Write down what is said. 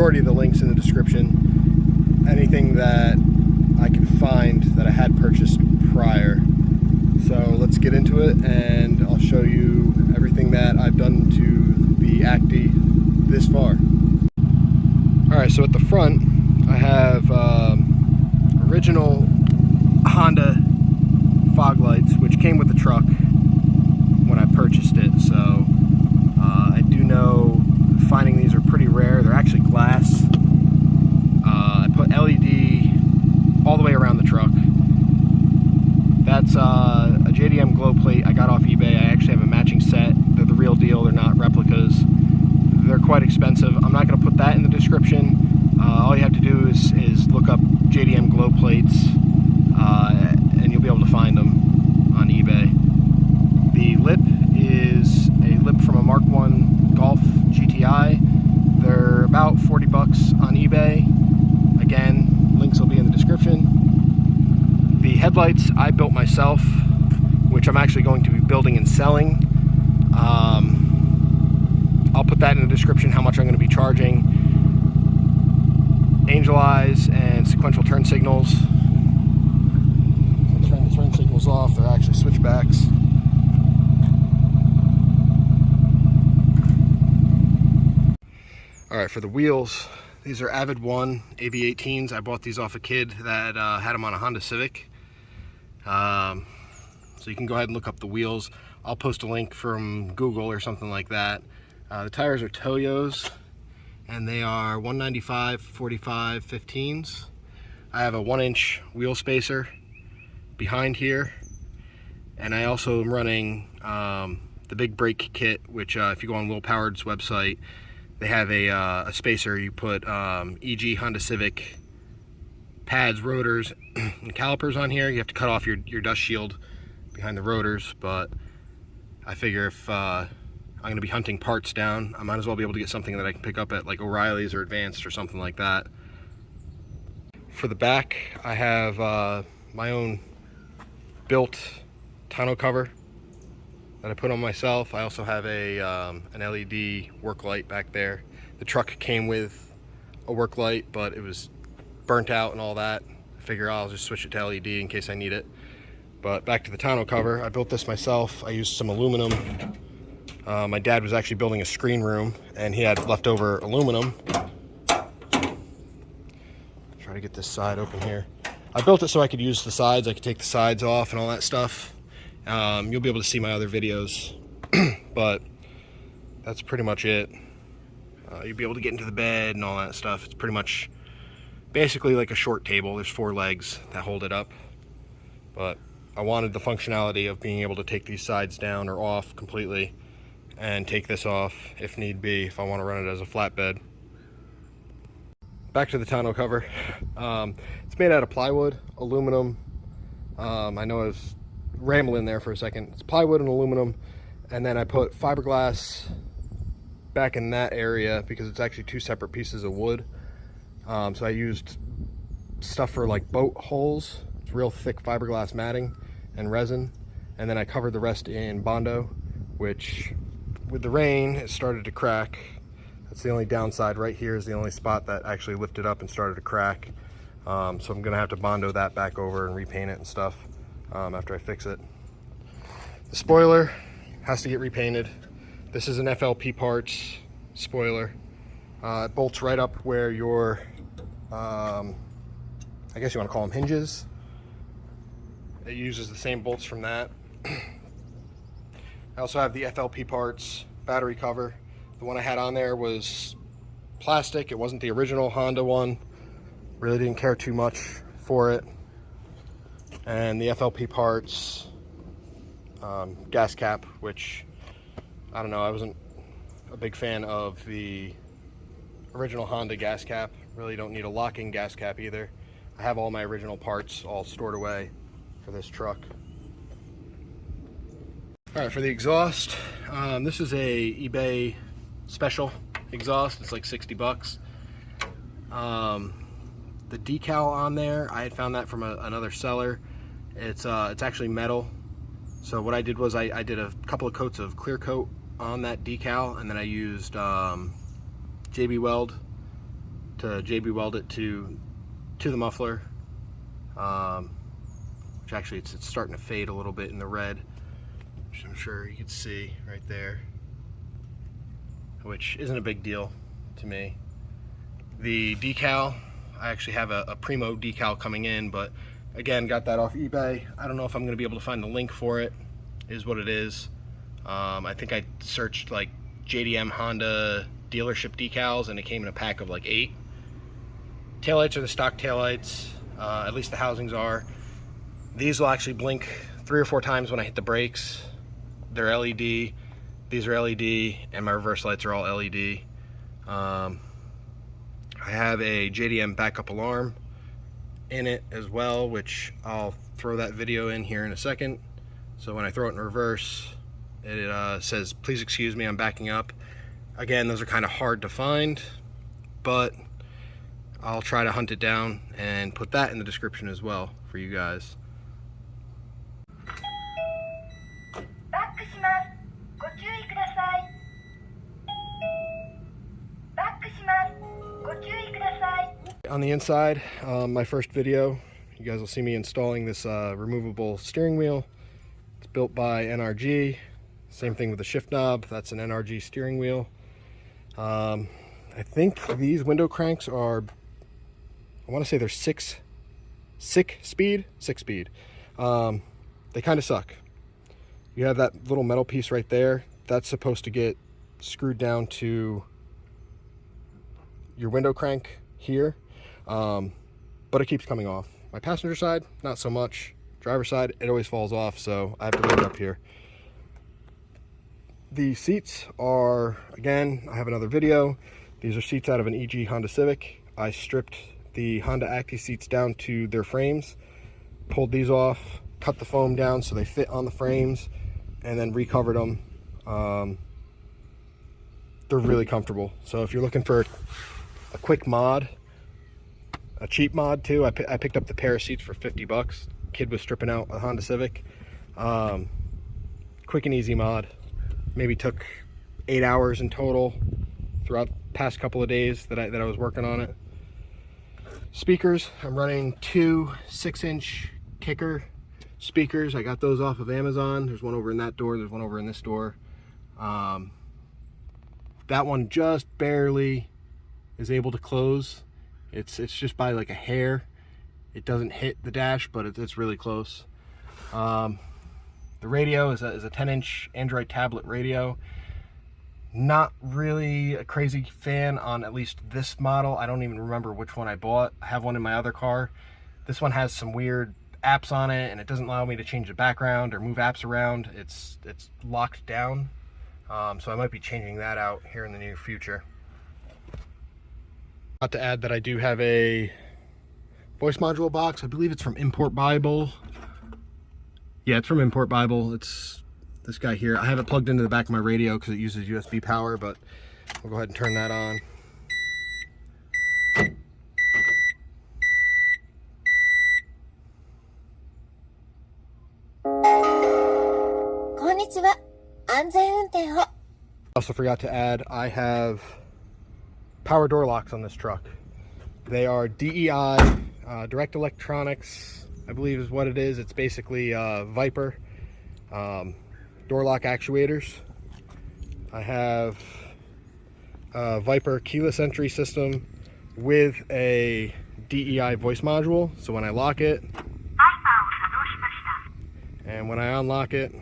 majority of the links in the description. Anything that I can find that I had purchased prior. So let's get into it, and I'll show you everything that I've done to the Acty this far. Alright, so at the front I have original Honda fog lights, which came with the truck when I purchased it, so I do know finding these are pretty rare. They're actually glass. I put LED all the way around the truck. That's a JDM glow plate I got off eBay. I actually have a matching set. They're the real deal, they're not replicas. They're quite expensive. I'm not going to put that in the description. All you have to do is look up JDM glow plates, and you'll be able to find them on eBay. The lip is a lip from a Mark I Golf GTI. They're about 40 bucks on eBay. Again, links will be in the description. The headlights I built myself, which I'm actually going to be building and selling. I'll put that in the description, how much I'm going to be charging. Angel eyes and sequential turn signals. I'll turn the turn signals off. They're actually switchbacks. Alright, for the wheels, these are Avid 1 AV18s. I bought these off a kid that had them on a Honda Civic. So you can go ahead and look up the wheels. I'll post a link from Google or something like that. The tires are Toyos, and they are 195 45 15s. I have a 1-inch wheel spacer behind here, and I also am running the big brake kit, which if you go on Will Powered's website, they have a spacer. You put EG Honda Civic pads, rotors, and calipers on here. You have to cut off your dust shield behind the rotors, but I figure if I'm going to be hunting parts down, I might as well be able to get something that I can pick up at like O'Reilly's or Advanced or something like that. For the back, I have my own built tonneau cover that I put on myself. I also have an LED work light back there. The truck came with a work light, but it was burnt out and all that. I figure I'll just switch it to LED in case I need it. But back to the tonneau cover, I built this myself. I used some aluminum. My dad was actually building a screen room, and he had leftover aluminum. Try to get this side open here. I built it so I could use the sides. I could take the sides off and all that stuff. You'll be able to see my other videos, but that's pretty much it. You'll be able to get into the bed and all that stuff. It's pretty much basically like a short table. There's 4 legs that hold it up, but I wanted the functionality of being able to take these sides down or off completely and take this off if need be, if I want to run it as a flatbed. Back to the tonneau cover. It's made out of plywood, aluminum. I know I was rambling there for a second. It's plywood and aluminum, and then I put fiberglass back in that area because it's actually 2 separate pieces of wood. So I used stuff for like boat holes. It's real thick fiberglass matting and resin, and then I covered the rest in Bondo, which with the rain it started to crack. That's the only downside. Right here is the only spot that actually lifted up and started to crack. So I'm gonna have to Bondo that back over and repaint it and stuff after I fix it. The spoiler has to get repainted. This is an FLP parts spoiler. It bolts right up where your I guess you want to call them hinges. It uses the same bolts from that. I also have the FLP parts battery cover. The one I had on there was plastic. It wasn't the original Honda one. Really didn't care too much for it. And the FLP parts gas cap, which I don't know, I wasn't a big fan of the original Honda gas cap. Really don't need a locking gas cap either. I have all my original parts all stored away for this truck. All right, for the exhaust, this is a eBay special exhaust. It's like 60 bucks. The decal on there, I had found that from another seller. It's actually metal. So what I did was I did a couple of coats of clear coat on that decal, and then I used JB Weld to JB weld it to the muffler, which actually it's starting to fade a little bit in the red, which I'm sure you can see right there, which isn't a big deal to me. The decal, I actually have a Primo decal coming in, but again, got that off eBay. I don't know if I'm going to be able to find the link for it. It is what it is. I think I searched like JDM Honda dealership decals and it came in a pack of like 8. Taillights are the stock taillights, at least the housings are. These will actually blink 3 or 4 times when I hit the brakes. They're LED, these are LED, and my reverse lights are all LED. I have a JDM backup alarm in it as well, which I'll throw that video in here in a second. So when I throw it in reverse, it says, please excuse me, I'm backing up. Again, those are kind of hard to find, but I'll try to hunt it down and put that in the description as well for you guys. On the inside, my first video, you guys will see me installing this removable steering wheel. It's built by NRG. Same thing with the shift knob. That's an NRG steering wheel. I think these window cranks are, I want to say they're 6 speed. They kind of suck. You have that little metal piece right there. That's supposed to get screwed down to your window crank here, but it keeps coming off. My passenger side, not so much. Driver side, it always falls off, so I have to leave it up here. The seats are, again, I have another video. These are seats out of an EG Honda Civic. I stripped the Honda Acty seats down to their frames, pulled these off, cut the foam down so they fit on the frames, and then recovered them. They're really comfortable. So if you're looking for a quick mod, a cheap mod too, I picked up the pair of seats for 50 bucks. Kid was stripping out a Honda Civic. Quick and easy mod. Maybe took 8 hours in total throughout the past couple of days that I was working on it. Speakers, I'm running 2 6-inch kicker speakers. I got those off of Amazon. There's one over in that door, there's one over in this door. That one just barely is able to close. It's just by like a hair. It doesn't hit the dash, but it's really close. The radio is a 10-inch Android tablet radio. Not really a crazy fan on at least this model. I don't even remember which one I bought. I have one in my other car. This one has some weird apps on it, and it doesn't allow me to change the background or move apps around. It's locked down, so I might be changing that out here in the near future. Got to add that I do have a voice module box. I believe it's from Import Bible. Yeah, it's from Import Bible. It's this guy here. I have it plugged into the back of my radio because it uses USB power, but we'll go ahead and turn that on. Also forgot to add, I have power door locks on this truck. They are DEI, Direct Electronics, I believe is what it is. It's basically Viper door lock actuators. I have a Viper keyless entry system with a DEI voice module. So when I lock it, and when I unlock it,